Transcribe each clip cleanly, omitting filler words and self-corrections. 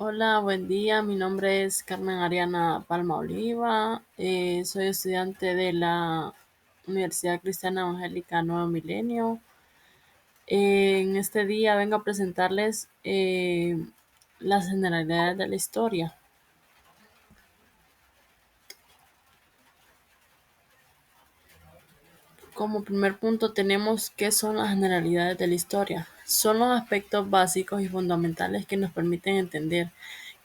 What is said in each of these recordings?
Hola, buen día. Mi nombre es Carmen Ariana Palma Oliva. Soy estudiante de la Universidad Cristiana Evangélica Nuevo Milenio. En este día vengo a presentarles las generalidades de la historia. Como primer punto tenemos qué son las generalidades de la historia. Son los aspectos básicos y fundamentales que nos permiten entender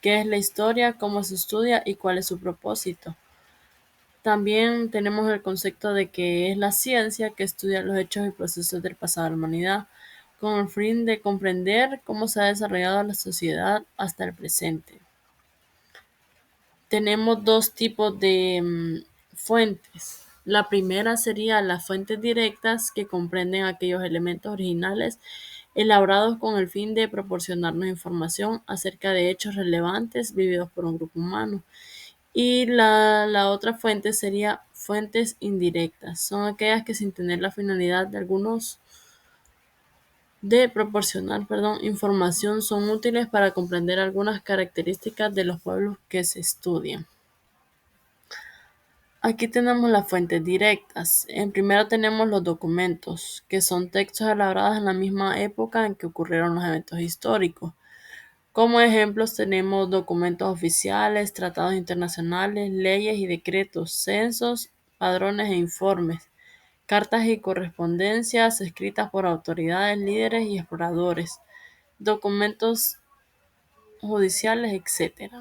qué es la historia, cómo se estudia y cuál es su propósito. También tenemos el concepto de que es la ciencia que estudia los hechos y procesos del pasado de la humanidad, con el fin de comprender cómo se ha desarrollado la sociedad hasta el presente. Tenemos dos tipos de fuentes. La primera sería las fuentes directas, que comprenden aquellos elementos originales elaborados con el fin de proporcionarnos información acerca de hechos relevantes vividos por un grupo humano. Y la otra fuente sería fuentes indirectas. Son aquellas que sin tener la finalidad de proporcionar, información son útiles para comprender algunas características de los pueblos que se estudian. Aquí tenemos las fuentes directas. En primero tenemos los documentos, que son textos elaborados en la misma época en que ocurrieron los eventos históricos. Como ejemplos tenemos documentos oficiales, tratados internacionales, leyes y decretos, censos, padrones e informes, cartas y correspondencias escritas por autoridades, líderes y exploradores, documentos judiciales, etc.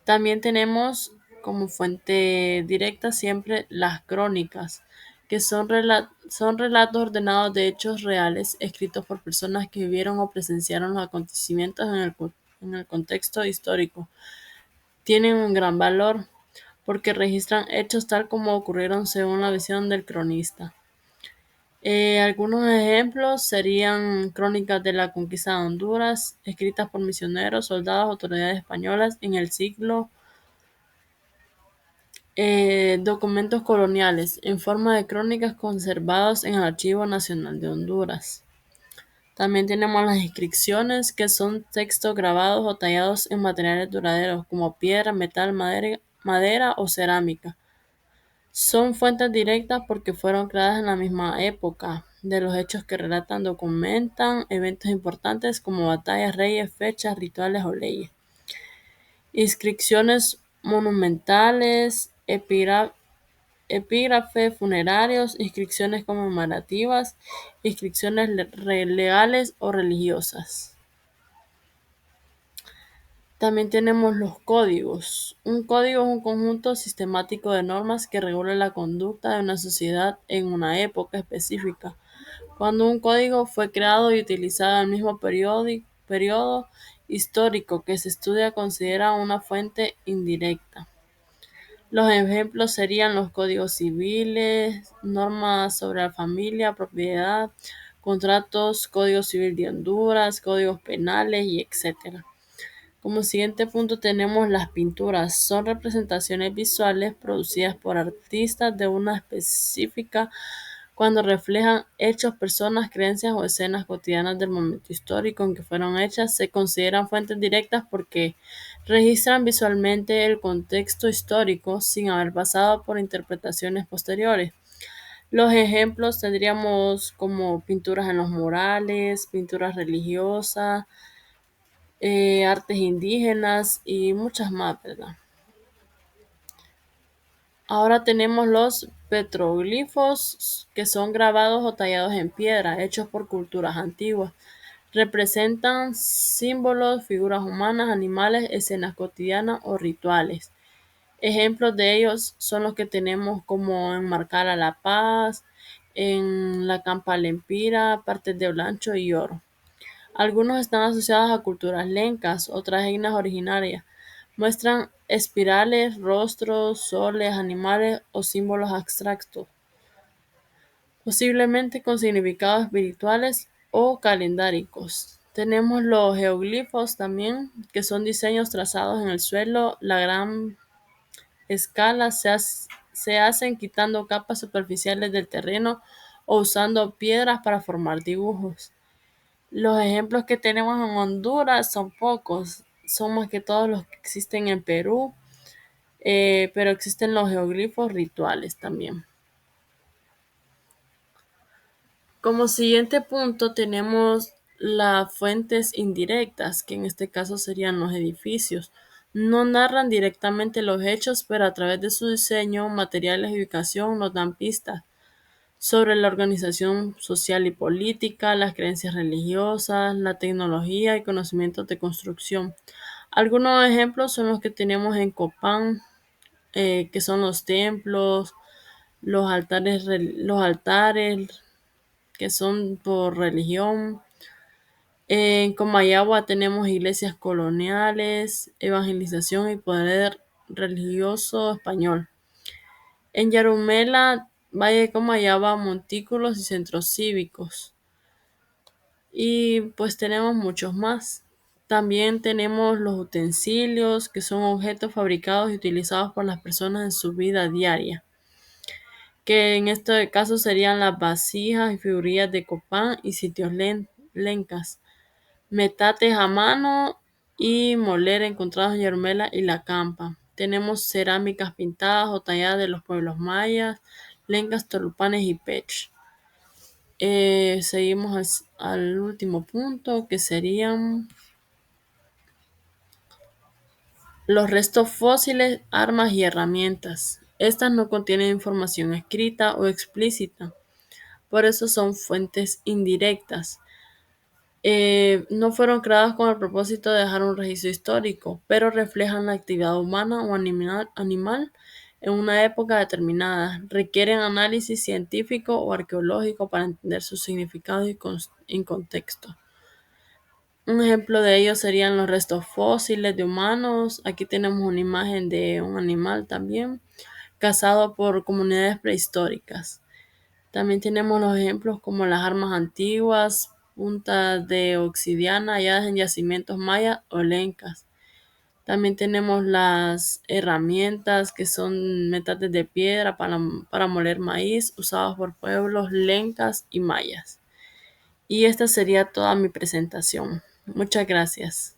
También tenemos como fuente directa siempre las crónicas, que son relatos ordenados de hechos reales escritos por personas que vivieron o presenciaron los acontecimientos en el contexto histórico. Tienen un gran valor porque registran hechos tal como ocurrieron según la visión del cronista. Algunos ejemplos serían crónicas de la conquista de Honduras, escritas por misioneros, soldados, autoridades españolas en el siglo. Documentos coloniales en forma de crónicas conservados en el Archivo Nacional de Honduras. También tenemos las inscripciones, que son textos grabados o tallados en materiales duraderos como piedra, metal, madera o cerámica. Son fuentes directas porque fueron creadas en la misma época. De los hechos que relatan documentan eventos importantes como batallas, reyes, fechas, rituales o leyes. Inscripciones monumentales, epígrafes funerarios, inscripciones conmemorativas, inscripciones legales o religiosas. También tenemos los códigos. Un código es un conjunto sistemático de normas que regula la conducta de una sociedad en una época específica. Cuando un código fue creado y utilizado en el mismo periodo histórico que se estudia, considera una fuente indirecta. Los ejemplos serían los códigos civiles, normas sobre la familia, propiedad, contratos, Código Civil de Honduras, códigos penales y etc. Como siguiente punto tenemos las pinturas. Son representaciones visuales producidas por artistas de una específica cuando reflejan hechos, personas, creencias o escenas cotidianas del momento histórico en que fueron hechas. Se consideran fuentes directas porque registran visualmente el contexto histórico sin haber pasado por interpretaciones posteriores. Los ejemplos tendríamos como pinturas en los murales, pinturas religiosas, artes indígenas y muchas más, ¿verdad? Ahora tenemos los petroglifos, que son grabados o tallados en piedra, hechos por culturas antiguas. Representan símbolos, figuras humanas, animales, escenas cotidianas o rituales. Ejemplos de ellos son los que tenemos como enmarcar a la paz, en la campa lempira, partes de blanco y oro. Algunos están asociados a culturas lencas, otras etnias originarias. Muestran espirales, rostros, soles, animales o símbolos abstractos, posiblemente con significados espirituales o calendáricos. Tenemos los geoglifos también, que son diseños trazados en el suelo. La gran escala se hacen quitando capas superficiales del terreno o usando piedras para formar dibujos. Los ejemplos que tenemos en Honduras son pocos. son más que todos los que existen en Perú, pero existen los geoglifos rituales también. Como siguiente punto tenemos las fuentes indirectas, que en este caso serían los edificios. No narran directamente los hechos, pero a través de su diseño, materiales y ubicación nos dan pistas sobre la organización social y política, las creencias religiosas, la tecnología y conocimientos de construcción. Algunos ejemplos son los que tenemos en Copán, que son los templos, los altares que son por religión. En Comayagua tenemos iglesias coloniales, evangelización y poder religioso español. En Yarumela, Valle de Comayagua, montículos y centros cívicos. Y pues tenemos muchos más. También tenemos los utensilios, que son objetos fabricados y utilizados por las personas en su vida diaria, que en este caso serían las vasijas y figurillas de Copán y sitios lencas, metates a mano y moler encontrados en Yarmela y La Campa. Tenemos cerámicas pintadas o talladas de los pueblos mayas, lencas, tolupanes y pech. Seguimos al último punto, que serían los restos fósiles, armas y herramientas. Estas no contienen información escrita o explícita, por eso son fuentes indirectas. No fueron creadas con el propósito de dejar un registro histórico, pero reflejan la actividad humana o animal en una época determinada. Requieren análisis científico o arqueológico para entender su significado y contexto. Un ejemplo de ello serían los restos fósiles de humanos. Aquí tenemos una imagen de un animal también, cazado por comunidades prehistóricas. También tenemos los ejemplos como las armas antiguas, puntas de obsidiana halladas en yacimientos mayas o lencas. También tenemos las herramientas que son metates de piedra para moler maíz, usados por pueblos lencas y mayas. Y esta sería toda mi presentación. Muchas gracias.